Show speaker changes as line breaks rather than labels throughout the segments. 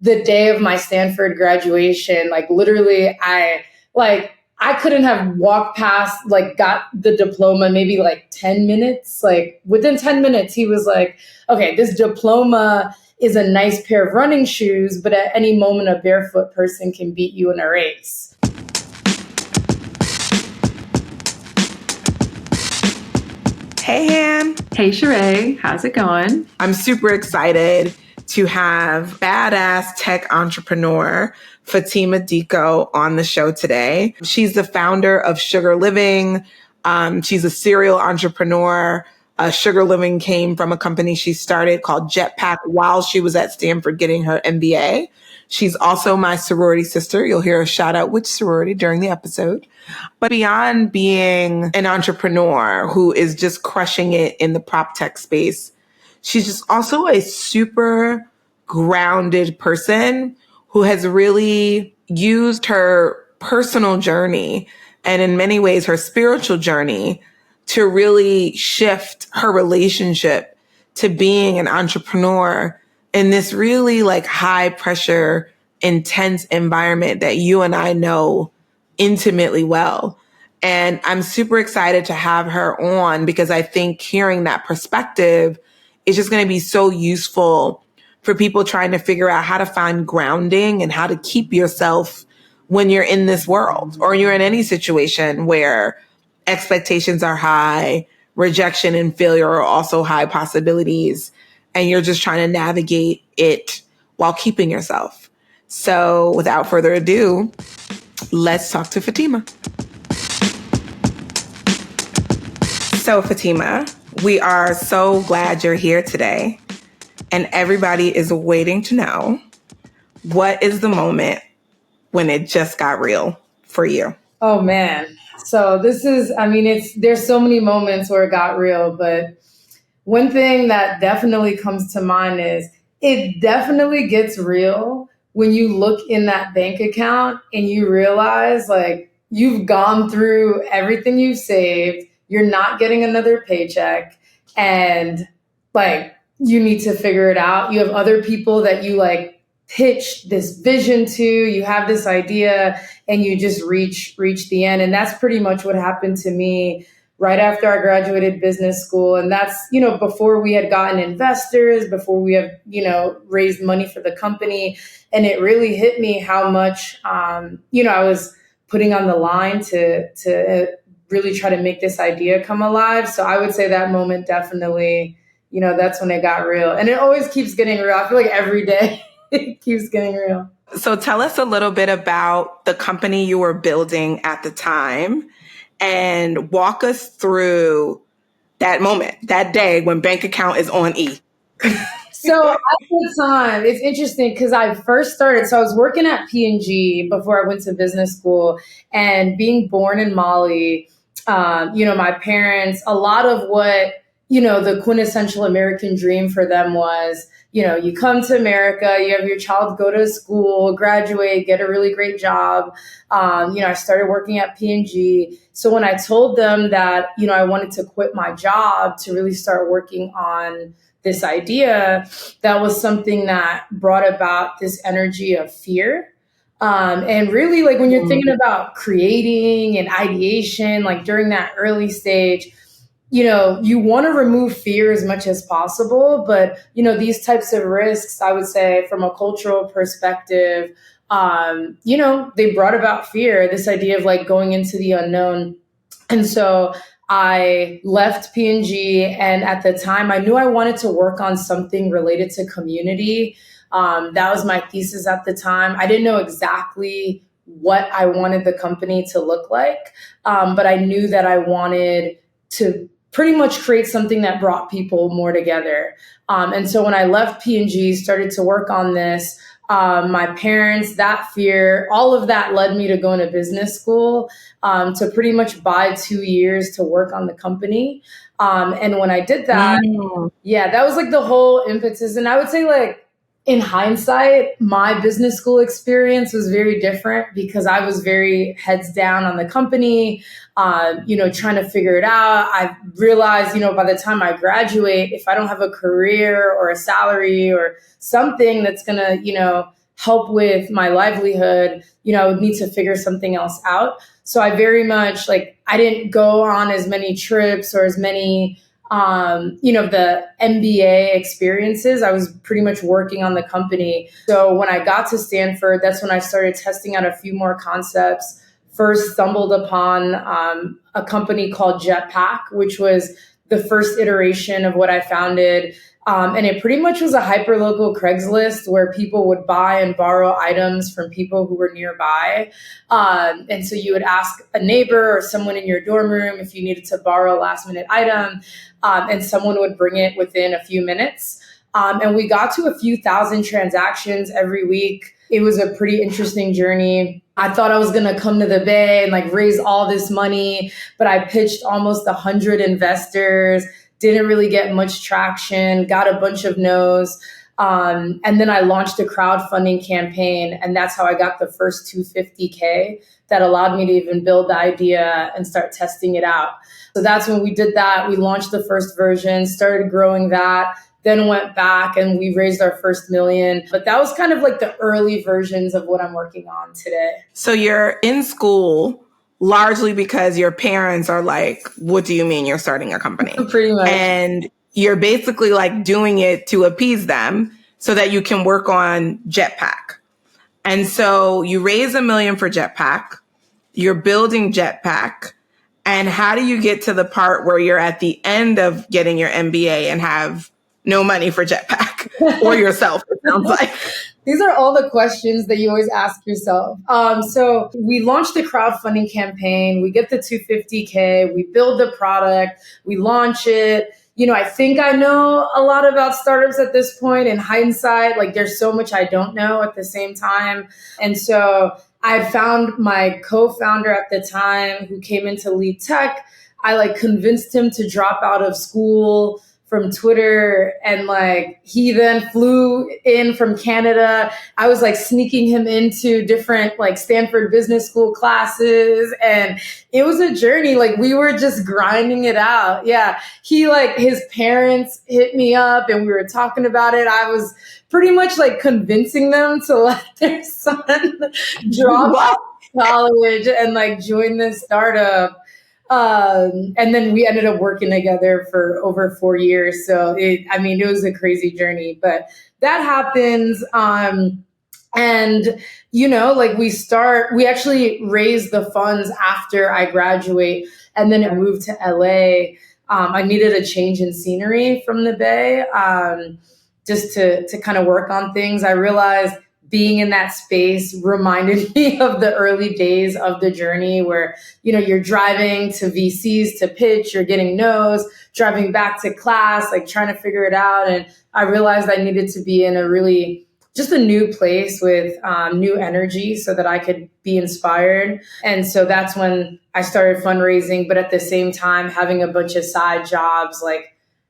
the day of my Stanford graduation, like literally I couldn't have walked past, like got the diploma maybe like 10 minutes. Like within 10 minutes, he was like, okay, this diploma is a nice pair of running shoes, but at any moment, a barefoot person can beat you in a race.
Hey, Han.
Hey, Sheree. How's it going?
I'm super excited to have badass tech entrepreneur Fatima Dico on the show today. She's the founder of Sugar Living. She's a serial entrepreneur. Sugar Living came from a company she started called Jetpack while she was at Stanford getting her MBA. She's also my sorority sister. You'll hear a shout out which sorority during the episode. But beyond being an entrepreneur who is just crushing it in the prop tech space, she's just also a super grounded person who has really used her personal journey and in many ways her spiritual journey to really shift her relationship to being an entrepreneur in this really like high pressure, intense environment that you and I know intimately well. And I'm super excited to have her on because I think hearing that perspective is just going to be so useful for people trying to figure out how to find grounding and how to keep yourself when you're in this world or you're in any situation where expectations are high, rejection and failure are also high possibilities, and you're just trying to navigate it while keeping yourself. So without further ado, let's talk to Fatima. So Fatima, we are so glad you're here today. And everybody is waiting to know, what is the moment when it just got real for you?
Oh man. So there's so many moments where it got real, but one thing that definitely comes to mind is it definitely gets real when you look in that bank account and you realize like you've gone through everything you've saved, you're not getting another paycheck, and like you need to figure it out. You have other people that you like pitch this vision to, you have this idea, and you just reach the end. And that's pretty much what happened to me right after I graduated business school. And that's, before we had gotten investors, before we have, raised money for the company. And it really hit me how much, I was putting on the line to really try to make this idea come alive. So I would say that moment definitely, that's when it got real. And it always keeps getting real. I feel like every day it keeps getting real.
So tell us a little bit about the company you were building at the time and walk us through that moment, that day when bank account is on E.
So at the time, it's interesting because I first started, so I was working at P&G before I went to business school, and being born in Mali, my parents, a lot of what, the quintessential American dream for them was, you come to America, you have your child go to school, graduate, get a really great job. I started working at P&G. So when I told them that, I wanted to quit my job to really start working on this idea, that was something that brought about this energy of fear. And really, like when you're thinking about creating and ideation, like during that early stage, you want to remove fear as much as possible. But, these types of risks, I would say from a cultural perspective, they brought about fear, this idea of like going into the unknown. And so I left P&G, and at the time I knew I wanted to work on something related to community. That was my thesis at the time. I didn't know exactly what I wanted the company to look like, but I knew that I wanted to pretty much create something that brought people more together. And so when I left P&G, started to work on this, my parents, that fear, all of that led me to go into business school, to pretty much buy 2 years to work on the company. And when I did that, that was like the whole impetus. And I would say like, in hindsight, my business school experience was very different because I was very heads down on the company, trying to figure it out. I realized, by the time I graduate, if I don't have a career or a salary or something that's going to, help with my livelihood, I would need to figure something else out. So I very much I didn't go on as many trips or as many, the MBA experiences. I was pretty much working on the company. So when I got to Stanford, that's when I started testing out a few more concepts. First stumbled upon a company called Jetpack, which was the first iteration of what I founded. And it pretty much was a hyperlocal Craigslist where people would buy and borrow items from people who were nearby. And so you would ask a neighbor or someone in your dorm room if you needed to borrow a last minute item, and someone would bring it within a few minutes. And we got to a few thousand transactions every week. It was a pretty interesting journey. I thought I was going to come to the Bay and raise all this money, but I pitched almost 100 investors, didn't really get much traction, got a bunch of no's. And then I launched a crowdfunding campaign, and that's how I got the first 250K that allowed me to even build the idea and start testing it out. So that's when we did that. We launched the first version, started growing that, then went back and we raised our first million. But that was kind of the early versions of what I'm working on today.
So you're in school largely because your parents are like, what do you mean you're starting a company?
Pretty much.
And you're basically doing it to appease them so that you can work on Jetpack. And so you raise $1 million for Jetpack. You're building Jetpack. And how do you get to the part where you're at the end of getting your MBA and have no money for Jetpack or yourself, it sounds like?
These are all the questions that you always ask yourself. So we launched the crowdfunding campaign. We get the 250K. We build the product. We launch it. I think I know a lot about startups at this point. In hindsight, there's so much I don't know at the same time. And so I found my co-founder at the time who came in to lead tech. I convinced him to drop out of school from Twitter, and he then flew in from Canada. I was sneaking him into different Stanford Business School classes, and it was a journey. We were just grinding it out. Yeah, he his parents hit me up and we were talking about it. I was pretty much convincing them to let their son drop out of college and join this startup. And then we ended up working together for over 4 years. So it was a crazy journey, but that happens. And, we actually raised the funds after I graduate, and then I moved to LA. I needed a change in scenery from the Bay, just to kind of work on things. I realized being in that space reminded me of the early days of the journey where, you're driving to VCs to pitch, you're getting no's, driving back to class, trying to figure it out. And I realized I needed to be in just a new place with new energy so that I could be inspired. And so that's when I started fundraising, but at the same time, having a bunch of side jobs,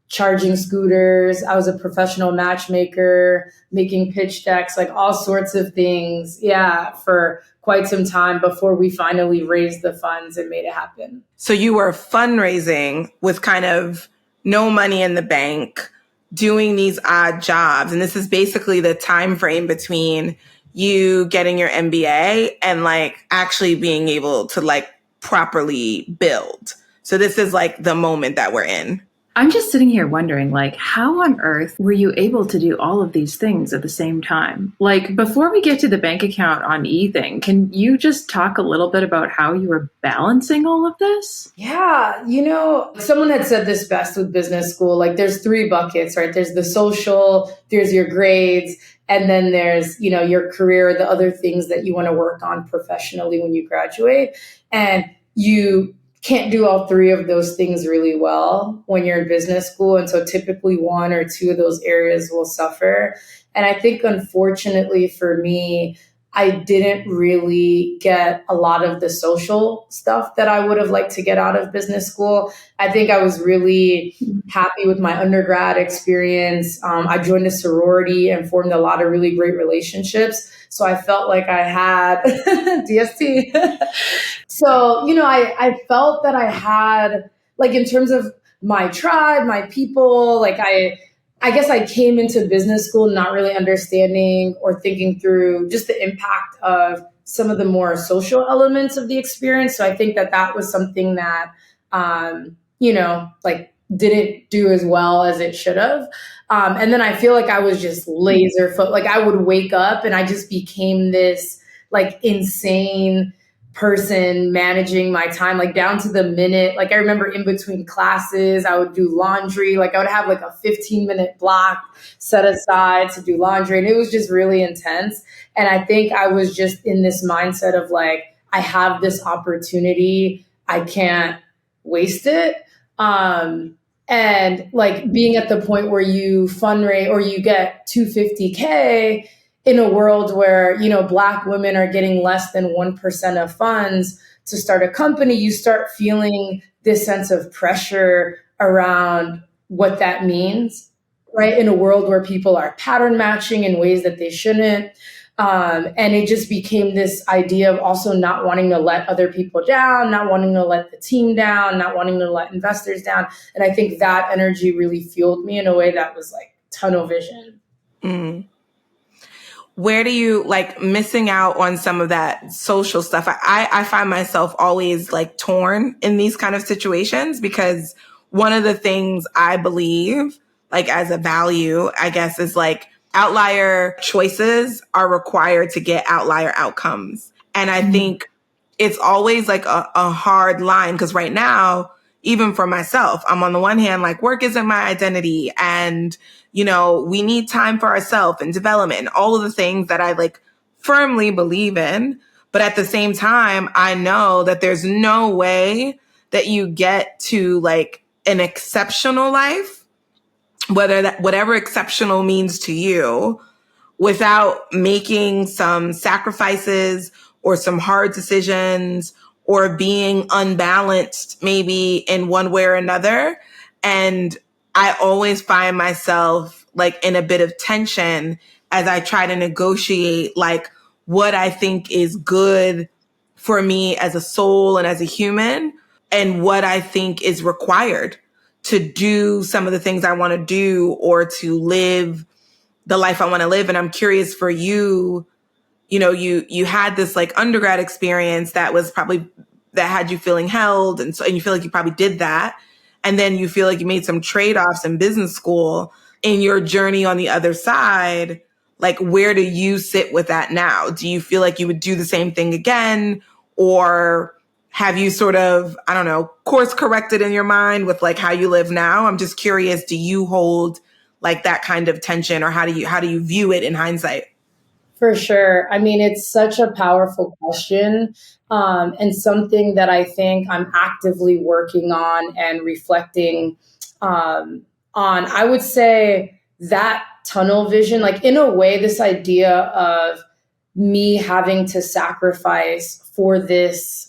charging scooters. I was a professional matchmaker, making pitch decks, all sorts of things. Yeah, for quite some time before we finally raised the funds and made it happen.
So you were fundraising with kind of no money in the bank, doing these odd jobs. And this is basically the time frame between you getting your MBA and actually being able to properly build. So this is the moment that we're in.
I'm just sitting here wondering, how on earth were you able to do all of these things at the same time? Before we get to the bank account on E thing, can you just talk a little bit about how you were balancing all of this?
Yeah, someone had said this best with business school. There's 3 buckets, right? There's the social, there's your grades, and then there's, your career, the other things that you want to work on professionally when you graduate. And you can't do all 3 of those things really well when you're in business school. And so typically 1 or 2 of those areas will suffer. And I think, unfortunately for me, I didn't really get a lot of the social stuff that I would have liked to get out of business school. I think I was really happy with my undergrad experience. I joined a sorority and formed a lot of really great relationships. So I felt like I had DST. So, I felt that I had, in terms of my tribe, my people, I guess I came into business school not really understanding or thinking through just the impact of some of the more social elements of the experience. So I think that that was something that, like didn't do as well as it should have. And then I feel like I was just like I would wake up and I just became this like insane person managing my time, like down to the minute. Like I remember in between classes, I would do laundry. Like I would have like a 15-minute block set aside to do laundry. And it was just really intense. And I think I was just in this mindset of like, I have this opportunity. I can't waste it. And like being at the point where you fundraise or you get 250K in a world where, Black women are getting less than 1% of funds to start a company, you start feeling this sense of pressure around what that means, right? In a world where people are pattern matching in ways that they shouldn't. And it just became this idea of also not wanting to let other people down, not wanting to let the team down, not wanting to let investors down. And I think that energy really fueled me in a way that was like tunnel vision.
Mm. Where do you like missing out on some of that social stuff? I find myself always like torn in these kind of situations because one of the things I believe like as a value, I guess, is like outlier choices are required to get outlier outcomes. And I think it's always like a hard line because right now, even for myself, I'm on the one hand, like work isn't my identity and, we need time for ourselves and development and all of the things that I like firmly believe in. But at the same time, I know that there's no way that you get to like an exceptional life, whatever exceptional means to you, without making some sacrifices or some hard decisions or being unbalanced maybe in one way or another. And I always find myself like in a bit of tension as I try to negotiate like what I think is good for me as a soul and as a human and what I think is required to do some of the things I want to do or to live the life I want to live. And I'm curious for you, you had this like undergrad experience that had you feeling held. And you feel like you probably did that. And then you feel like you made some trade-offs in business school. In your journey on the other side, like where do you sit with that now? Do you feel like you would do the same thing again? Or have you sort of, I don't know, course corrected in your mind with like how you live now? I'm just curious, do you hold like that kind of tension or how do you view it in hindsight?
For sure. I mean, it's such a powerful question and something that I think I'm actively working on and reflecting on. I would say that tunnel vision, like in a way, this idea of me having to sacrifice for this,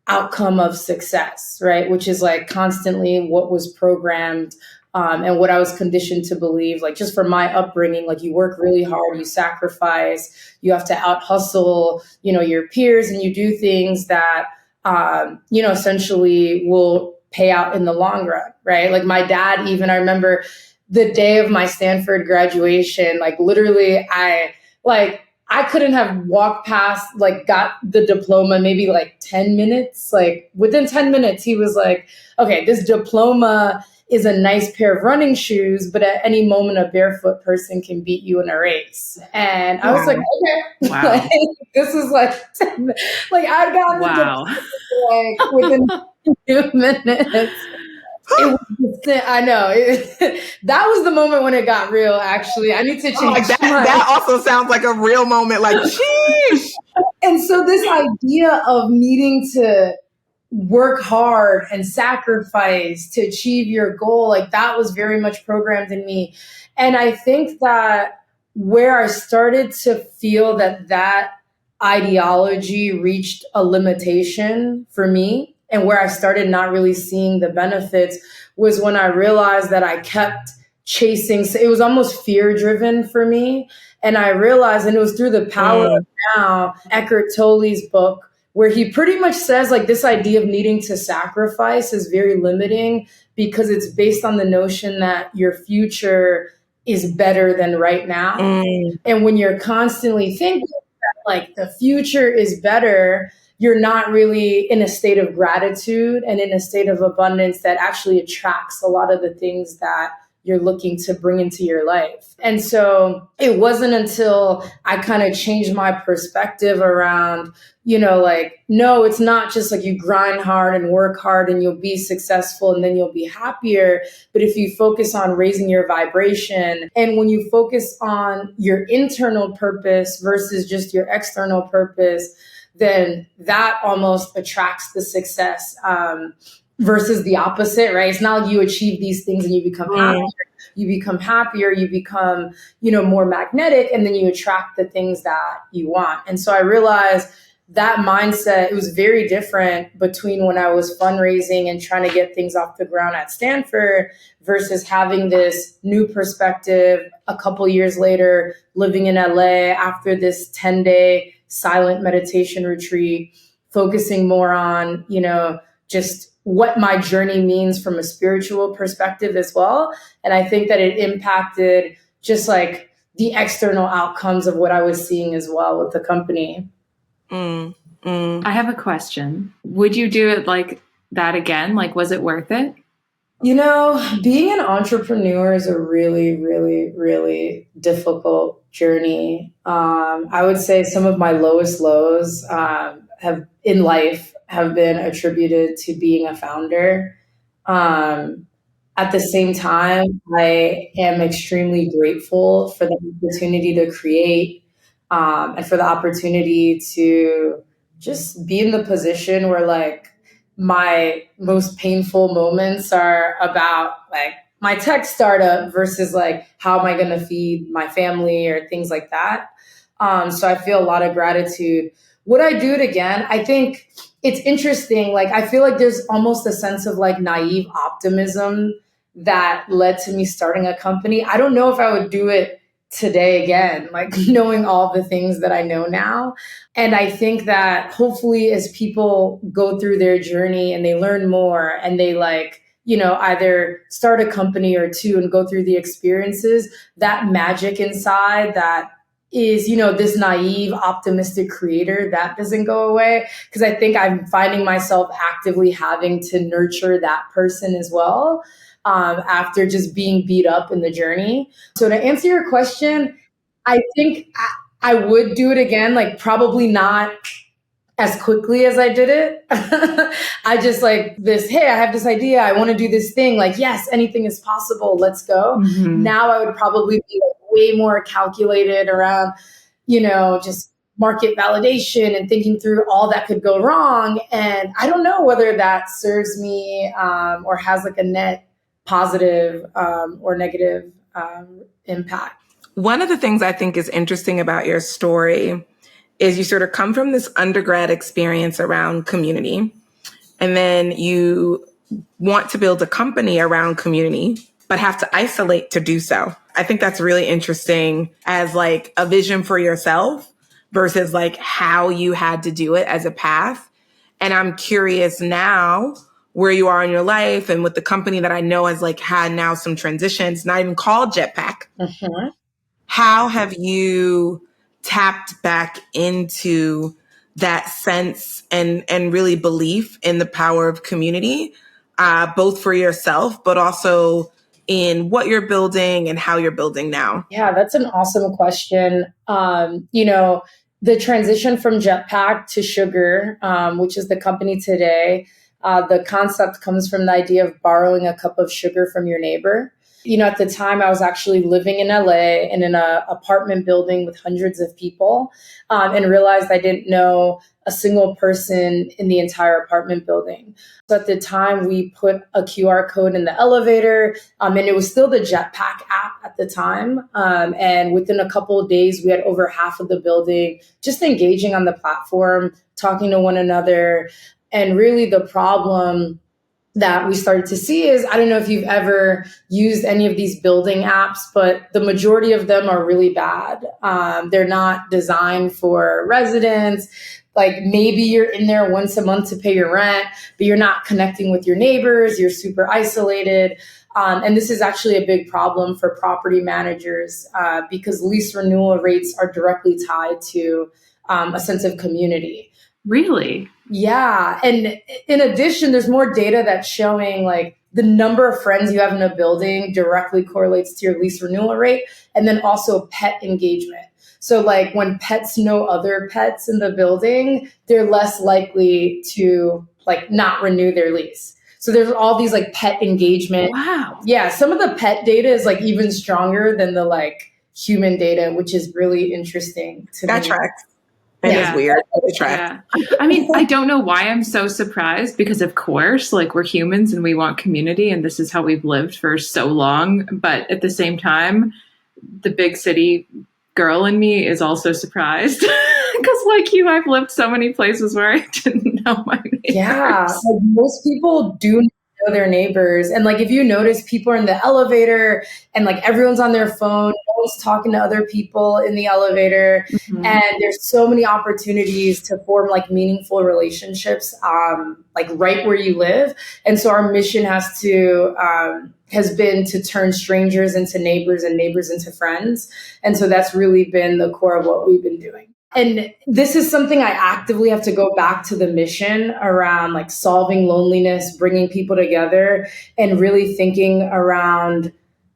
outcome of success, right? Which is like constantly what was programmed and what I was conditioned to believe, like just from my upbringing, like you work really hard, you sacrifice, you have to out hustle, your peers, and you do things that, essentially will pay out in the long run, right? Like my dad, even I remember the day of my Stanford graduation, like literally I couldn't have walked past, like got the diploma, maybe like 10 minutes, like within 10 minutes, he was like, okay, this diploma is a nice pair of running shoes, but at any moment, a barefoot person can beat you in a race. And I was like, okay,
wow.
like, this is like, like I've gotten the like within 2 minutes. I know. That was the moment when it got real, actually. I need to change
that also sounds like a real moment, like, sheesh.
And so this idea of needing to work hard and sacrifice to achieve your goal, like that was very much programmed in me. And I think that where I started to feel that ideology reached a limitation for me and where I started not really seeing the benefits was when I realized that I kept chasing. So it was almost fear driven for me. And I realized, and it was through the power of now, Eckhart Tolle's book, where he pretty much says like this idea of needing to sacrifice is very limiting because it's based on the notion that your future is better than right now. And when you're constantly thinking that like the future is better, you're not really in a state of gratitude and in a state of abundance that actually attracts a lot of the things that you're looking to bring into your life. And so it wasn't until I kind of changed my perspective around, like, no, it's not just like you grind hard and work hard and you'll be successful and then you'll be happier. But if you focus on raising your vibration and when you focus on your internal purpose versus just your external purpose, then that almost attracts the success. Versus the opposite, right? It's not like you achieve these things and you become happier. You become happier, you become, more magnetic, and then you attract the things that you want. And so I realized that mindset, it was very different between when I was fundraising and trying to get things off the ground at Stanford versus having this new perspective a couple years later, living in LA after this 10-day silent meditation retreat, focusing more on, just what my journey means from a spiritual perspective as well. And I think that it impacted just like the external outcomes of what I was seeing as well with the company.
I have a question. Would you do it like that again? Like, was it worth it?
Being an entrepreneur is a really, really, really difficult journey. I would say some of my lowest lows have in life have been attributed to being a founder. At the same time, I am extremely grateful for the opportunity to create and for the opportunity to just be in the position where like my most painful moments are about like my tech startup versus like how am I going to feed my family or things like that. So I feel a lot of gratitude. Would I do it again? I think it's interesting. Like, I feel like there's almost a sense of like naive optimism that led to me starting a company. I don't know if I would do it today again, like knowing all the things that I know now. And I think that hopefully as people go through their journey and they learn more and they like, either start a company or two and go through the experiences, that magic inside that is, this naive, optimistic creator, that doesn't go away. Because I think I'm finding myself actively having to nurture that person as well after just being beat up in the journey. So to answer your question, I think I would do it again, like probably not as quickly as I did it. I just like this, hey, I have this idea. I want to do this thing. Like, yes, anything is possible. Let's go. Mm-hmm. Now I would probably be like way more calculated around, just market validation and thinking through all that could go wrong. And I don't know whether that serves me or has like a net positive or negative impact.
One of the things I think is interesting about your story is you sort of come from this undergrad experience around community, and then you want to build a company around community, but have to isolate to do so. I think that's really interesting as like a vision for yourself versus like how you had to do it as a path. And I'm curious now where you are in your life and with the company that I know has like had now some transitions, not even called Jetpack. Mm-hmm. How have you tapped back into that sense and really belief in the power of community, both for yourself, but also in what you're building and how you're building now?
Yeah, that's an awesome question. The transition from Jetpack to Sugar, which is the company today, the concept comes from the idea of borrowing a cup of sugar from your neighbor. At the time I was actually living in LA and in an apartment building with hundreds of people and realized I didn't know a single person in the entire apartment building. So at the time we put a QR code in the elevator and it was still the Jetpack app at the time. And within a couple of days, we had over half of the building just engaging on the platform, talking to one another. And really the problem that we started to see is, I don't know if you've ever used any of these building apps, but the majority of them are really bad. They're not designed for residents. Like maybe you're in there once a month to pay your rent, but you're not connecting with your neighbors. You're super isolated. And this is actually a big problem for property managers because lease renewal rates are directly tied to a sense of community.
Really?
Yeah. And in addition, there's more data that's showing like the number of friends you have in a building directly correlates to your lease renewal rate, and then also pet engagement. So like when pets know other pets in the building, they're less likely to like not renew their lease. So there's all these like pet engagement.
Wow.
Yeah, some of the pet data is like even stronger than the like human data, which is really interesting to
That
me.
tracks. It is weird. It tracks.
Yeah. I mean, I don't know why I'm so surprised because, of course, like we're humans and we want community and this is how we've lived for so long. But at the same time, the big city girl in me is also surprised because, like you, I've lived so many places where I didn't know my neighbors.
Yeah, like most people do know their neighbors. And like if you notice people are in the elevator and like everyone's on their phone, no one's talking to other people in the elevator.
Mhm.
And there's so many opportunities to form like meaningful relationships like right where you live. And so our mission has been to turn strangers into neighbors and neighbors into friends. And so that's really been the core of what we've been doing. And this is something I actively have to go back to the mission around like solving loneliness, bringing people together, and really thinking around,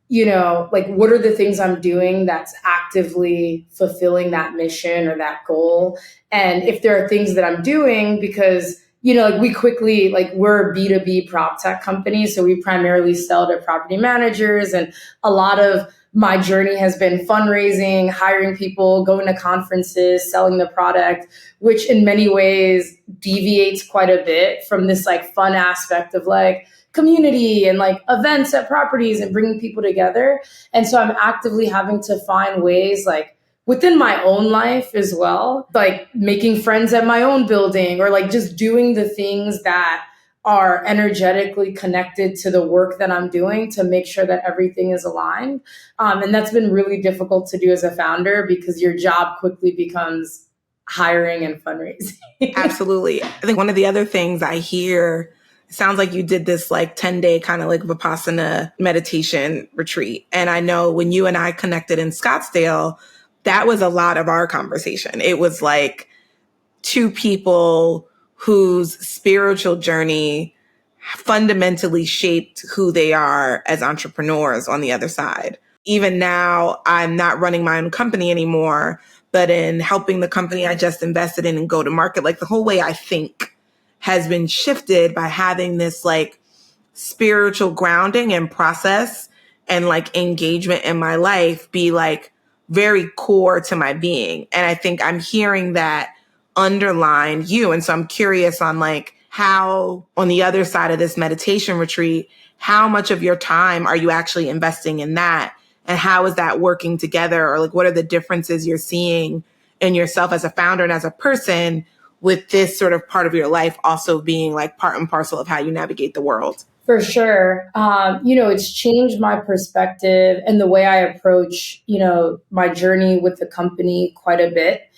you know, like what are the things I'm doing that's actively fulfilling that mission or that goal? And if there are things that I'm doing because, you know, like we're a B2B prop tech company. So we primarily sell to property managers, and a lot of my journey has been fundraising, hiring people, going to conferences, selling the product, which in many ways deviates quite a bit from this like fun aspect of like community and like events at properties and bringing people together. And so I'm actively having to find ways like within my own life as well, like making friends at my own building or like just doing the things that are energetically connected to the work that I'm doing to make sure that everything is aligned. And that's been really difficult to do as a founder because your job quickly becomes hiring and fundraising.
Absolutely. I think one of the other things I hear, it sounds like you did this like 10-day kind of like Vipassana meditation retreat. And I know when you and I connected in Scottsdale, that was a lot of our conversation. It was like two people whose spiritual journey fundamentally shaped who they are as entrepreneurs on the other side. Even now, I'm not running my own company anymore, but in helping the company I just invested in and go to market, like the whole way I think has been shifted by having this like spiritual grounding and process and like engagement in my life be like very core to my being. And I think I'm hearing that underline you. And so I'm curious on like how on the other side of this meditation retreat, how much of your time are you actually investing in that? And how is that working together? Or like, what are the differences you're seeing in yourself as a founder and as a person with this sort of part of your life also being like part and parcel of how you navigate the world?
For sure. It's changed my perspective and the way I approach, my journey with the company quite a bit.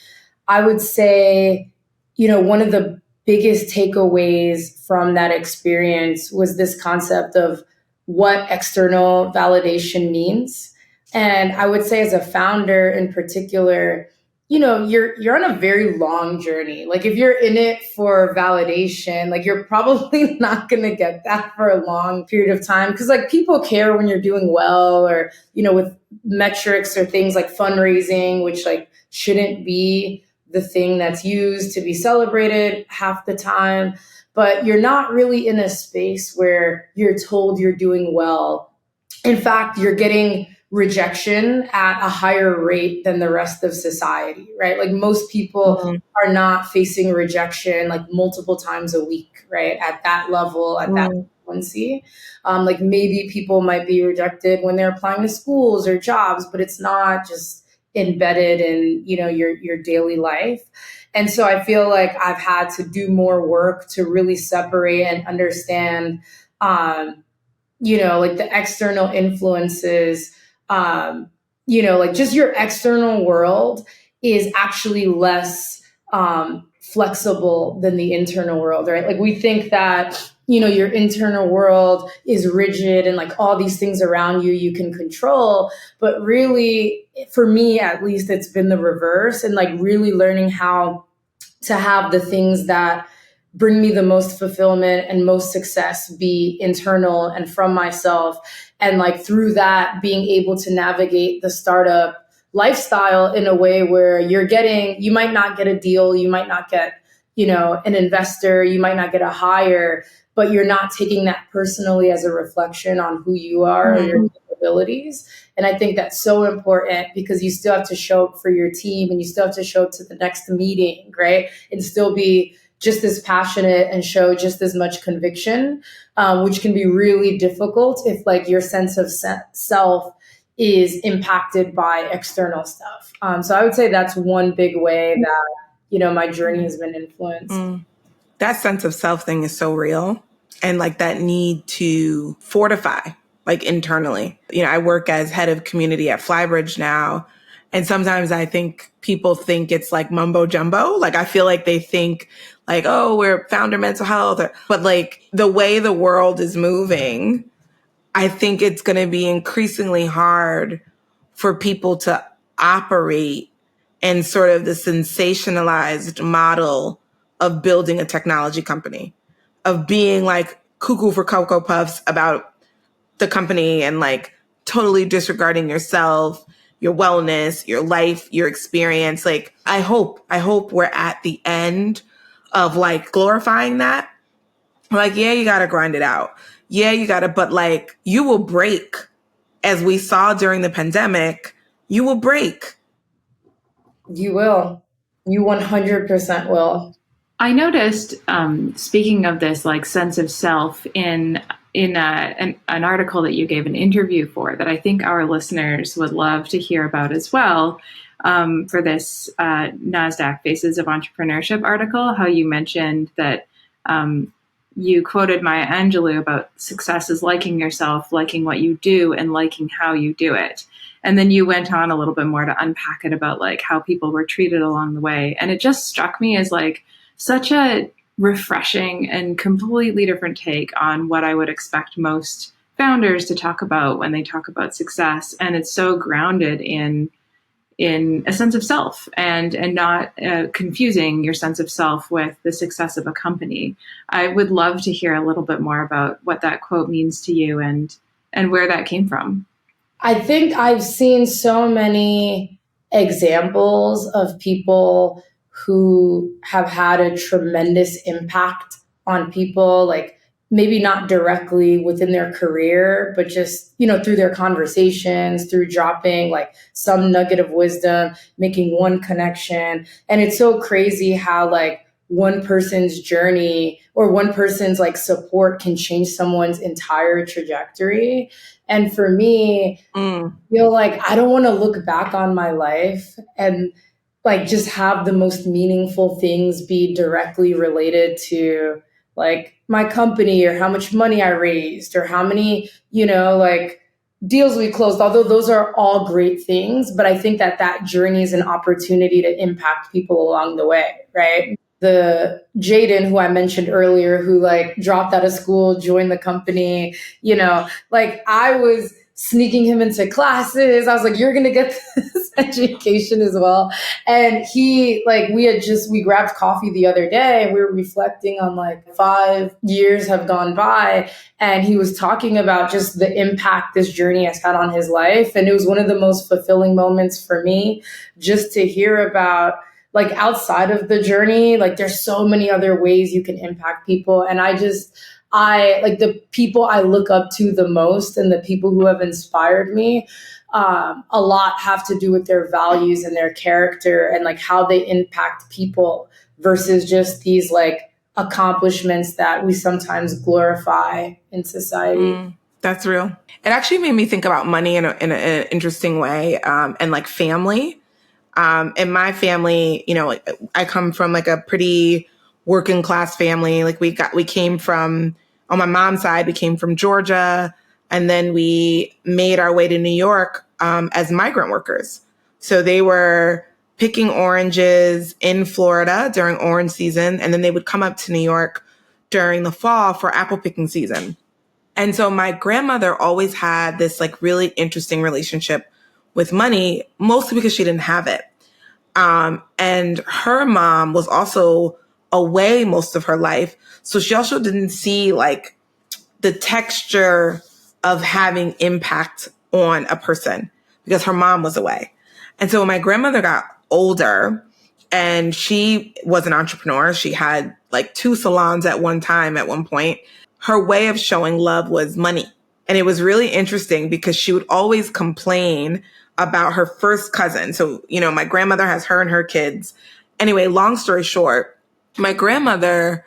I would say, one of the biggest takeaways from that experience was this concept of what external validation means. And I would say as a founder in particular, you're on a very long journey. Like if you're in it for validation, like you're probably not going to get that for a long period of time. Cause like people care when you're doing well or, with metrics or things like fundraising, which like shouldn't be the thing that's used to be celebrated half the time. But you're not really in a space where you're told you're doing well. In fact, you're getting rejection at a higher rate than the rest of society, right? Like most people are not facing rejection like multiple times a week, right? At that level, at that frequency. Like maybe people might be rejected when they're applying to schools or jobs, but it's not just embedded in, your daily life. And so I feel like I've had to do more work to really separate and understand, like the external influences, like just your external world is actually less flexible than the internal world, right? Like we think that, your internal world is rigid and like all these things around you can control. But really, for me, at least, it's been the reverse, and like really learning how to have the things that bring me the most fulfillment and most success be internal and from myself. And like through that, being able to navigate the startup lifestyle in a way where you might not get a deal, you might not get, an investor, you might not get a hire, but you're not taking that personally as a reflection on who you are or your capabilities. And I think that's so important because you still have to show up for your team and you still have to show up to the next meeting, right? And still be just as passionate and show just as much conviction, which can be really difficult if like your sense of self is impacted by external stuff. So I would say that's one big way that, my journey has been influenced.
That sense of self thing is so real. And like that need to fortify, like internally. I work as head of community at Flybridge now. And sometimes I think people think it's like mumbo jumbo. Like I feel like they think like, oh, we're founder mental health. But like the way the world is moving, I think it's going to be increasingly hard for people to operate in sort of the sensationalized model of building a technology company, of being like cuckoo for Cocoa Puffs about the company and like totally disregarding yourself, your wellness, your life, your experience. Like I hope we're at the end of like glorifying that. Like, yeah, you got to grind it out. Yeah, you got to, but like you will break, as we saw during the pandemic, you will break.
You will. You 100% will.
I noticed, speaking of this, like sense of self, in an article that you gave an interview for that I think our listeners would love to hear about as well, for this NASDAQ Faces of Entrepreneurship article, how you mentioned that you quoted Maya Angelou about success is liking yourself, liking what you do, and liking how you do it. And then you went on a little bit more to unpack it about like how people were treated along the way. And it just struck me as like such a refreshing and completely different take on what I would expect most founders to talk about when they talk about success. And it's so grounded in a sense of self and not confusing your sense of self with the success of a company. I would love to hear a little bit more about what that quote means to you and where that came from.
I think I've seen so many examples of people who have had a tremendous impact on people, like maybe not directly within their career, but just, through their conversations, through dropping like some nugget of wisdom, making one connection. And it's so crazy how like one person's journey or one person's like support can change someone's entire trajectory. And for me, I feel like I don't want to look back on my life and like just have the most meaningful things be directly related to like my company or how much money I raised or how many, like deals we closed, although those are all great things. But I think that journey is an opportunity to impact people along the way, right? The Jaden, who I mentioned earlier, who like dropped out of school, joined the company, like I was sneaking him into classes. I was like, you're going to get this education as well. And he like, we grabbed coffee the other day and we were reflecting on like 5 years have gone by. And he was talking about just the impact this journey has had on his life. And it was one of the most fulfilling moments for me just to hear about like outside of the journey, like there's so many other ways you can impact people. And I like the people I look up to the most and the people who have inspired me, a lot have to do with their values and their character and like how they impact people versus just these like accomplishments that we sometimes glorify in society.
That's real. It actually made me think about money in an interesting way, and like family. In my family, I come from like a pretty working class family. Like we came from, on my mom's side, we came from Georgia, and then we made our way to New York as migrant workers. So they were picking oranges in Florida during orange season. And then they would come up to New York during the fall for apple picking season. And so my grandmother always had this like really interesting relationship with money, mostly because she didn't have it. And her mom was also away most of her life. So she also didn't see like the texture of having impact on a person because her mom was away. And so when my grandmother got older and she was an entrepreneur, she had like 2 salons at one time at one point. Her way of showing love was money. And it was really interesting because she would always complain about her first cousin. So, you know, my grandmother has her and her kids. Anyway, long story short, my grandmother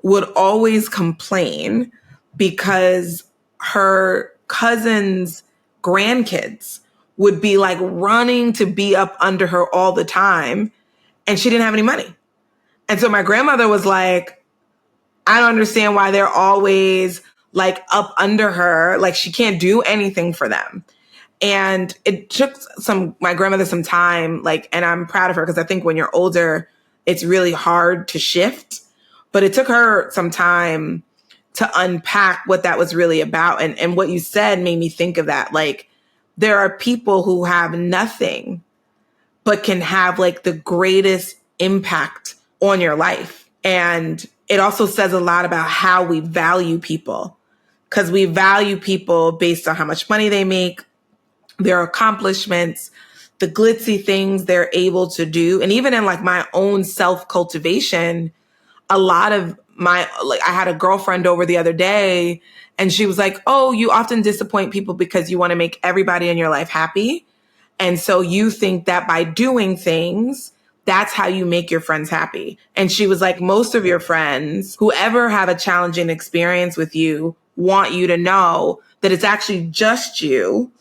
would always complain because her cousin's grandkids would be like running to be up under her all the time. And she didn't have any money. And so my grandmother was like, I don't understand why they're always like up under her. Like she can't do anything for them. And it took my grandmother some time, like, and I'm proud of her because I think when you're older, it's really hard to shift. But it took her some time to unpack what that was really about. And what you said made me think of that. Like, there are people who have nothing, but can have like the greatest impact on your life. And it also says a lot about how we value people, because we value people based on how much money they make, their accomplishments, the glitzy things they're able to do. And even in like my own self-cultivation, a lot of I had a girlfriend over the other day and she was like, oh, you often disappoint people because you want to make everybody in your life happy. And so you think that by doing things, that's how you make your friends happy. And she was like, most of your friends who ever have a challenging experience with you want you to know that it's actually just you,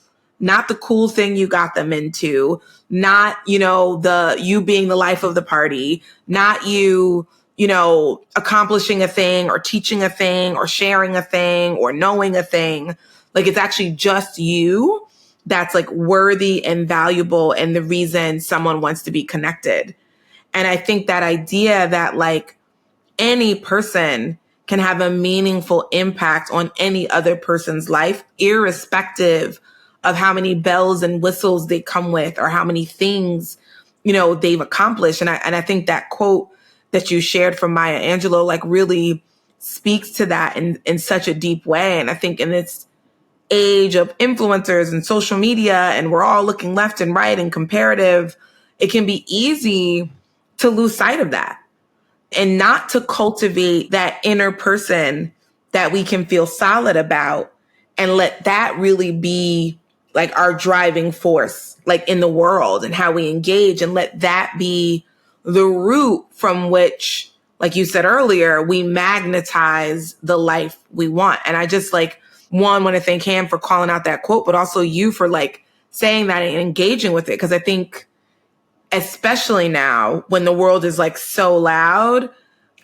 not the cool thing you got them into, not, you being the life of the party, not you, accomplishing a thing or teaching a thing or sharing a thing or knowing a thing. Like it's actually just you that's like worthy and valuable and the reason someone wants to be connected. And I think that idea that like any person can have a meaningful impact on any other person's life, irrespective of how many bells and whistles they come with or how many things, they've accomplished. And I think that quote that you shared from Maya Angelou, like really speaks to that in such a deep way. And I think in this age of influencers and social media, and we're all looking left and right and comparative, it can be easy to lose sight of that and not to cultivate that inner person that we can feel solid about and let that really be like our driving force, like in the world and how we engage, and let that be the root from which, like you said earlier, we magnetize the life we want. And I just want to thank Ham for calling out that quote, but also you for like saying that and engaging with it. Cause I think especially now when the world is like so loud,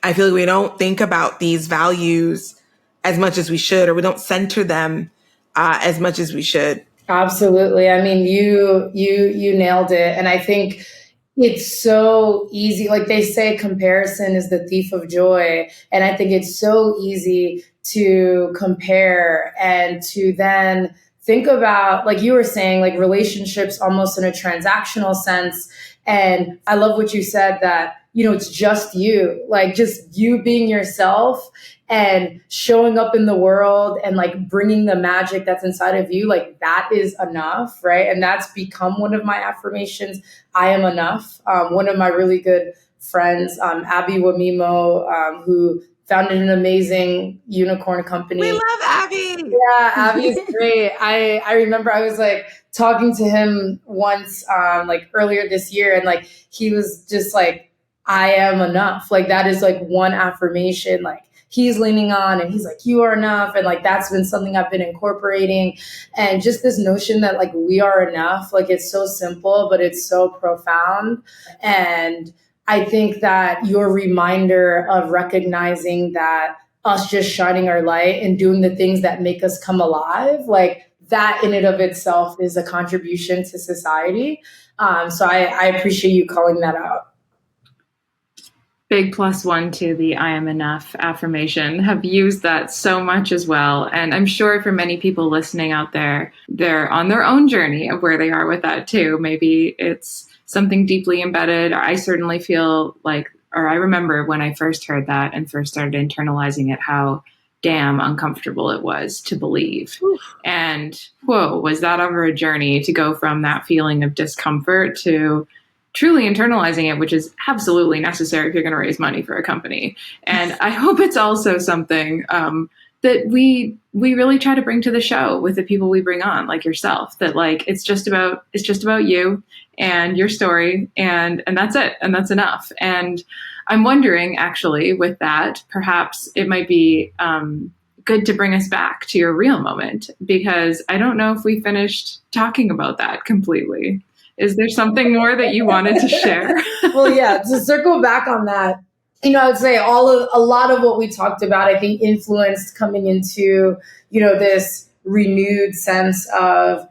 I feel like we don't think about these values as much as we should, or we don't center them as much as we should.
Absolutely. I mean, you nailed it. And I think it's so easy. Like they say, comparison is the thief of joy. And I think it's so easy to compare and to then think about, like you were saying, like relationships almost in a transactional sense. And I love what you said that, it's just you, like just you being yourself and showing up in the world and like bringing the magic that's inside of you. Like that is enough. Right. And that's become one of my affirmations. I am enough. One of my really good friends, Abby Wamimo, who founded an amazing unicorn company.
We love Abby.
Yeah, Abby's great. I remember I was like talking to him once, like earlier this year, and like he was just like, I am enough. Like that is like one affirmation like he's leaning on, and he's like, you are enough. And like that's been something I've been incorporating. And just this notion that like we are enough, like it's so simple, but it's so profound. And I think that your reminder of recognizing that us just shining our light and doing the things that make us come alive, like that in and of itself is a contribution to society. So I appreciate you calling that out.
Big +1 to the I am enough affirmation. Have used that so much as well. And I'm sure for many people listening out there, they're on their own journey of where they are with that too. Maybe it's something deeply embedded. I certainly feel like, or I remember when I first heard that and first started internalizing it, how damn uncomfortable it was to believe. And whoa, was that ever a journey to go from that feeling of discomfort to truly internalizing it, which is absolutely necessary if you're going to raise money for a company. And I hope it's also something that we really try to bring to the show with the people we bring on, like yourself, that like it's just about you and your story, and that's it, and that's enough. And I'm wondering, actually, with that, perhaps it might be good to bring us back to your real moment, because I don't know if we finished talking about that completely. Is there something more that you wanted to share?
Well, yeah, to circle back on that, I would say a lot of what we talked about, I think, influenced coming into, this renewed sense of,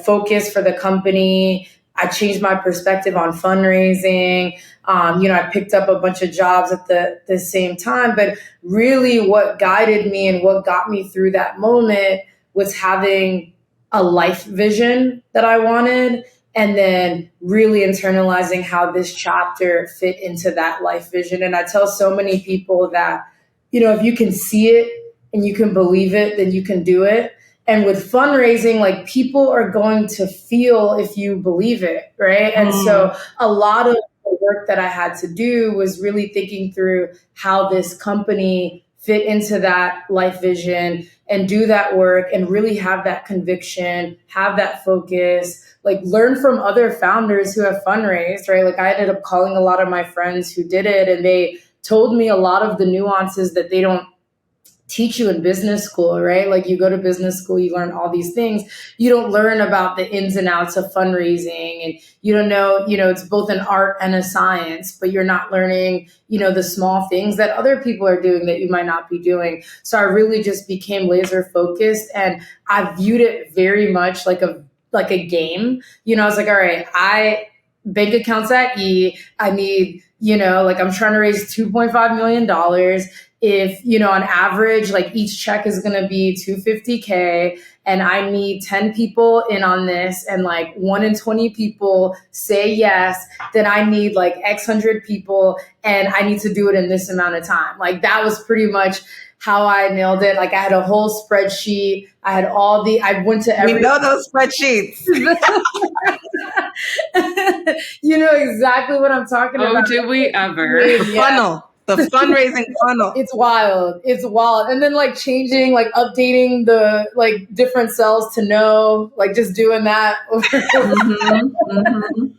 focus for the company. I changed my perspective on fundraising. I picked up a bunch of jobs at the same time, but really what guided me and what got me through that moment was having a life vision that I wanted, and then really internalizing how this chapter fit into that life vision. And I tell so many people that, if you can see it and you can believe it, then you can do it. And with fundraising, like, people are going to feel if you believe it, right? And so a lot of the work that I had to do was really thinking through how this company fit into that life vision and do that work and really have that conviction, have that focus, like learn from other founders who have fundraised, right? Like, I ended up calling a lot of my friends who did it, and they told me a lot of the nuances that they don't teach you in business school, right? Like, you go to business school, you learn all these things. You don't learn about the ins and outs of fundraising, and you don't know, it's both an art and a science, but you're not learning, the small things that other people are doing that you might not be doing. So I really just became laser focused, and I viewed it very much like a game. I was like, all right, bank accounts at E, I need, like, I'm trying to raise $2.5 million. If, on average, like, each check is going to be $250K, and I need 10 people in on this, and like 1 in 20 people say yes, then I need like X hundred people, and I need to do it in this amount of time. Like, that was pretty much how I nailed it. Like, I had a whole spreadsheet. I went to every.
We know those spreadsheets.
You know exactly what I'm talking about.
Oh, do we ever?
Funnel. The fundraising funnel.
It's wild. And then like changing, like updating the like different cells to know, like just doing that.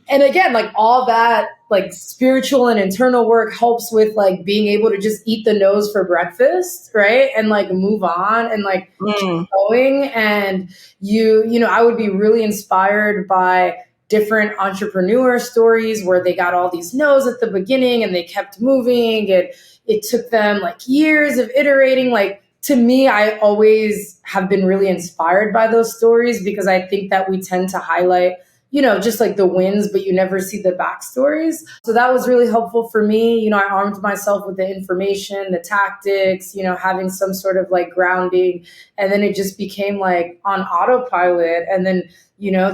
And again, like all that like spiritual and internal work helps with like being able to just eat the nose for breakfast, right? And like move on and like keep going. And I would be really inspired by different entrepreneur stories where they got all these no's at the beginning and they kept moving, and it took them like years of iterating. Like, to me, I always have been really inspired by those stories, because I think that we tend to highlight, just like the wins, but you never see the backstories. So that was really helpful for me. I armed myself with the information, the tactics, having some sort of like grounding. And then it just became like on autopilot. And then,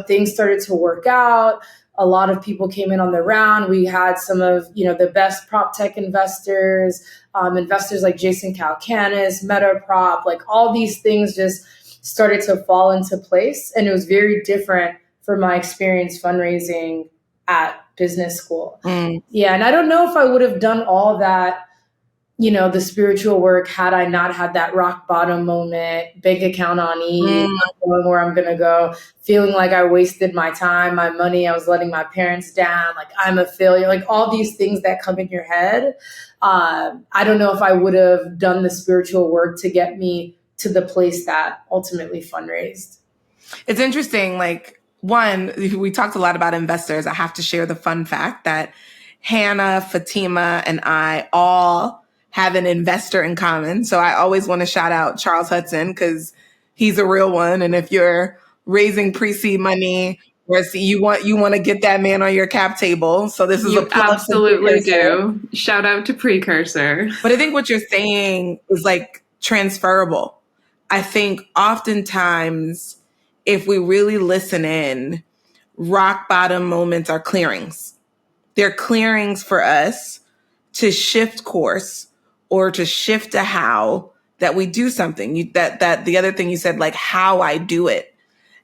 things started to work out. A lot of people came in on the round. We had some of, the best prop tech investors, investors like Jason Calacanis, Metaprop, like all these things just started to fall into place. And it was very different from my experience fundraising at business school. Yeah. And I don't know if I would have done all that, the spiritual work, had I not had that rock bottom moment, bank account on E, not knowing where I'm going to go, feeling like I wasted my time, my money, I was letting my parents down, like I'm a failure, like all these things that come in your head. I don't know if I would have done the spiritual work to get me to the place that ultimately fundraised.
It's interesting. Like, one, we talked a lot about investors. I have to share the fun fact that Hannah, Fatima, and I all have an investor in common. So I always want to shout out Charles Hudson, because he's a real one. And if you're raising pre-seed money course, you want to get that man on your cap table. So this is a
You
plug for
absolutely
Precursor.
do. Shout out to Precursor.
But I think what you're saying is like transferable. I think oftentimes if we really listen in, rock bottom moments are clearings. They're clearings for us to shift course or to shift to how that we do something. That the other thing you said, like how I do it.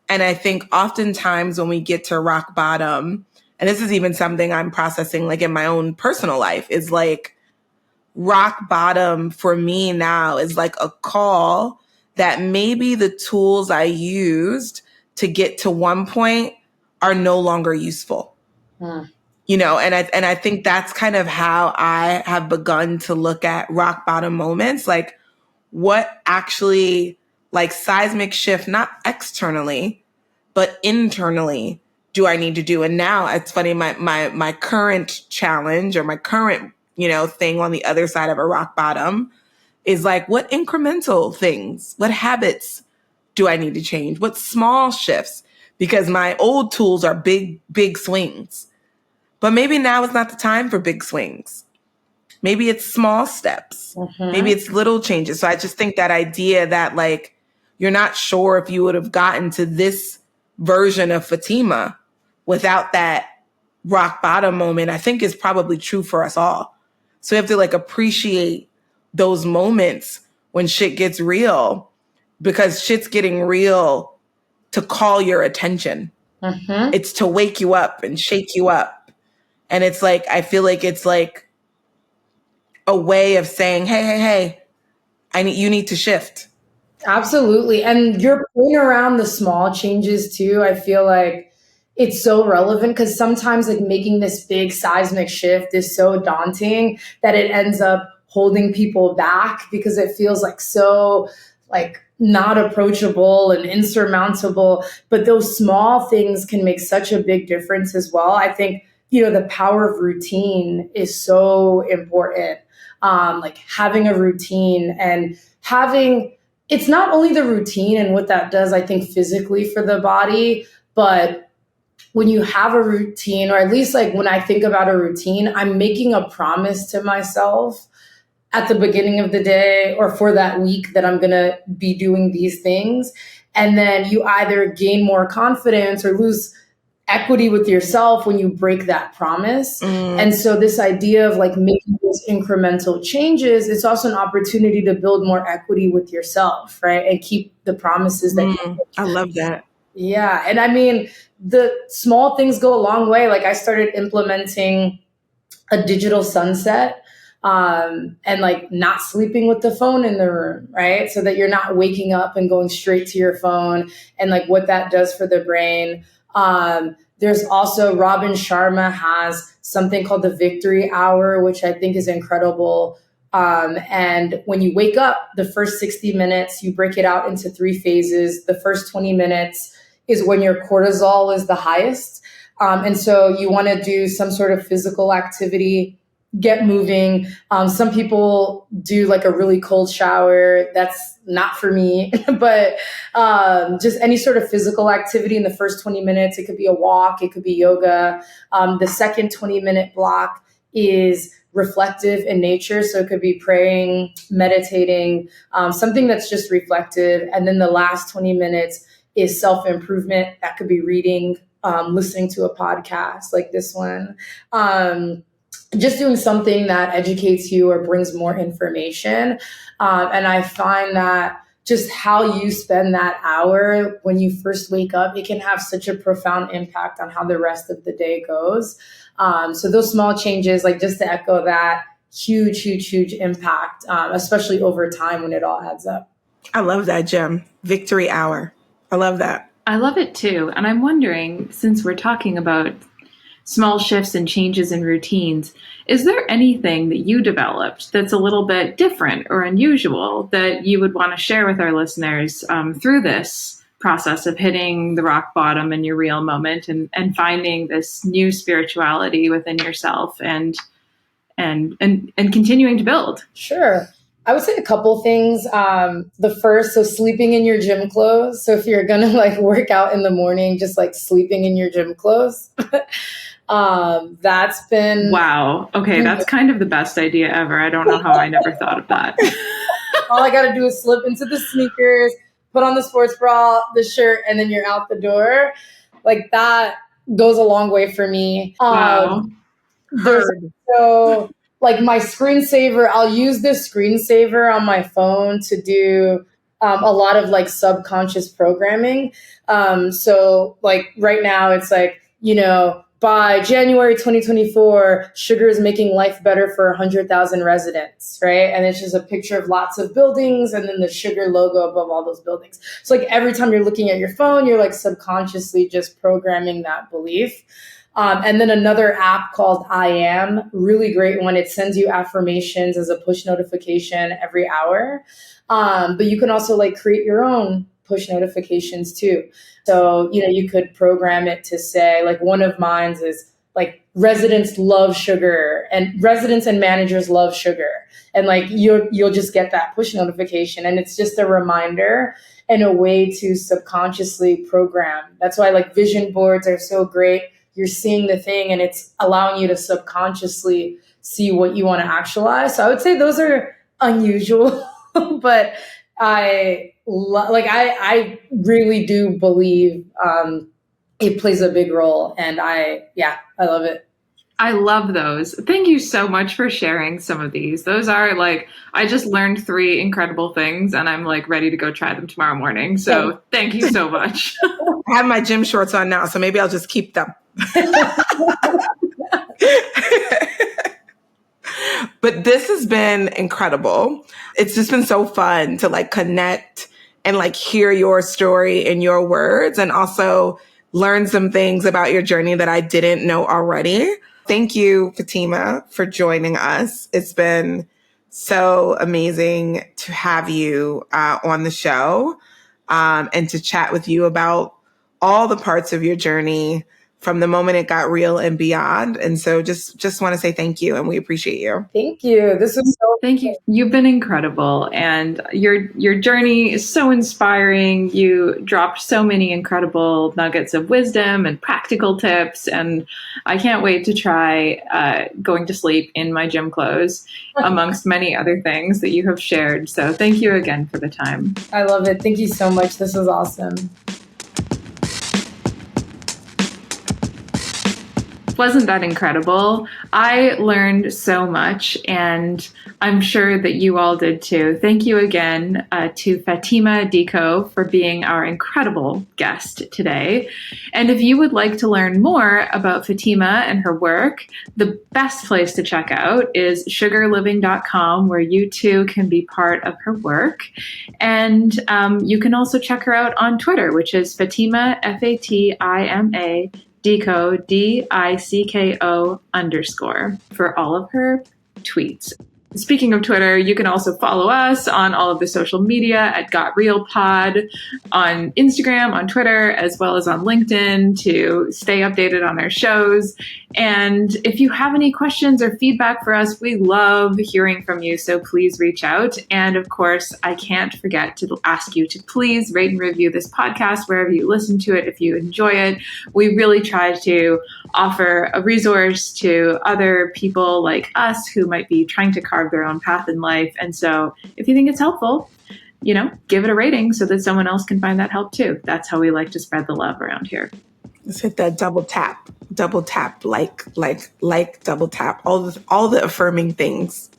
And I think oftentimes when we get to rock bottom, and this is even something I'm processing like in my own personal life, is like rock bottom for me now is like a call that maybe the tools I used to get to one point are no longer useful. You know, and I think that's kind of how I have begun to look at rock bottom moments, like what actually like seismic shift, not externally, but internally do I need to do? And now it's funny, my current challenge or my current, you know, thing on the other side of a rock bottom is like, what incremental things, what habits do I need to change? What small shifts? Because my old tools are big swings. But maybe now is not the time for big swings. Maybe it's small steps. Maybe it's little changes. So I just think that idea that like, you're not sure if you would have gotten to this version of Fatima without that rock bottom moment, I think is probably true for us all. So we have to like appreciate those moments when shit gets real, because shit's getting real to call your attention. It's to wake you up and shake you up. And it's like, I feel like it's like a way of saying, hey, you need to shift.
Absolutely. And your point around the small changes too, I feel like it's so relevant because sometimes like making this big seismic shift is so daunting that it ends up holding people back because it feels like so like not approachable and insurmountable. But those small things can make such a big difference as well. I think, you know, the power of routine is so important. Like having a routine and it's not only the routine and what that does, I think physically for the body, but when you have a routine, or at least like when I think about a routine, I'm making a promise to myself at the beginning of the day or for that week that I'm going to be doing these things. And then you either gain more confidence or lose equity with yourself when you break that promise. And so this idea of like making those incremental changes, it's also an opportunity to build more equity with yourself, right? And keep the promises that you make.
I love that.
Yeah. And I mean, the small things go a long way. Like I started implementing a digital sunset, and like not sleeping with the phone in the room, right? So that you're not waking up and going straight to your phone and like what that does for the brain. There's also Robin Sharma has something called the Victory Hour, which I think is incredible. And when you wake up, the first 60 minutes, you break it out into 3 phases. The first 20 minutes is when your cortisol is the highest. And so you want to do some sort of physical activity, get moving. Some people do like a really cold shower. That's not for me, but just any sort of physical activity in the first 20 minutes. It could be a walk. It could be yoga. The second 20-minute block is reflective in nature. So it could be praying, meditating, something that's just reflective. And then the last 20 minutes is self-improvement. That could be reading, listening to a podcast like this one. Just doing something that educates you or brings more information. And I find that just how you spend that hour when you first wake up, it can have such a profound impact on how the rest of the day goes. So those small changes, like just to echo that, huge impact, especially over time when it all adds up.
I love that, Gem. Victory Hour. I love that.
I love it too. And I'm wondering, since we're talking about small shifts and changes in routines, is there anything that you developed that's a little bit different or unusual that you would want to share with our listeners through this process of hitting the rock bottom in your real moment and finding this new spirituality within yourself and continuing to build?
Sure. I would say a couple things. The first, so sleeping in your gym clothes. So if you're gonna like work out in the morning, just like sleeping in your gym clothes. That's been
Wow. Okay, that's kind of the best idea ever. I don't know how I never thought of that.
all I gotta do is slip into the sneakers, put on the sports bra, the shirt, and then you're out the door. Like that goes a long way for me.
Wow.
There's also like my screensaver. I'll use this screensaver on my phone to do a lot of like subconscious programming. So like right now it's like, by January 2024, sugar is making life better for 100,000 residents, right? And it's just a picture of lots of buildings and then the sugar logo above all those buildings. So like every time you're looking at your phone, you're like subconsciously just programming that belief. And then another app called I Am, really great one. It sends you affirmations as a push notification every hour. But you can also like create your own push notifications too. So, you could program it to say, like one of mine is like residents love sugar and residents and managers love sugar. And like you'll just get that push notification. And it's just a reminder and a way to subconsciously program. That's why like vision boards are so great. You're seeing the thing and it's allowing you to subconsciously see what you want to actualize. So I would say those are unusual, but I really do believe it plays a big role, and I love it.
I love those. Thank you so much for sharing some of these. Those are like, I just learned 3 incredible things and I'm like ready to go try them tomorrow morning. So thank you so much.
I have my gym shorts on now, so maybe I'll just keep them. But this has been incredible. It's just been so fun to like connect and like hear your story in your words and also learn some things about your journey that I didn't know already. Thank you, Fatima, for joining us. It's been so amazing to have you on the show and to chat with you about all the parts of your journey from the moment it got real and beyond. And so just want to say thank you, and we appreciate you.
Thank you. This was so
Thank you. You've been incredible, and your journey is so inspiring. You dropped so many incredible nuggets of wisdom and practical tips, and I can't wait to try going to sleep in my gym clothes, amongst many other things that you have shared. So thank you again for the time.
I love it. Thank you so much. This was awesome.
Wasn't that incredible? I learned so much, and I'm sure that you all did too. Thank you again to Fatima Diko for being our incredible guest today. And if you would like to learn more about Fatima and her work, the best place to check out is sugarliving.com, where you too can be part of her work. And you can also check her out on Twitter, which is Fatima, Fatima Diko, DICKO _ for all of her tweets. Speaking of Twitter, you can also follow us on all of the social media at Got Real Pod, on Instagram, on Twitter, as well as on LinkedIn to stay updated on our shows. And if you have any questions or feedback for us, we love hearing from you, so please reach out. And of course, I can't forget to ask you to please rate and review this podcast wherever you listen to it if you enjoy it. We really try to offer a resource to other people like us who might be trying to carve their own path in life. And so if you think it's helpful, give it a rating so that someone else can find that help too. That's how we like to spread the love around here.
Let's hit that double tap, like, double tap, all the affirming things.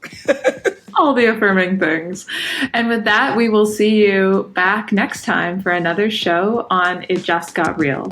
All the affirming things. And with that, we will see you back next time for another show on It Just Got Real.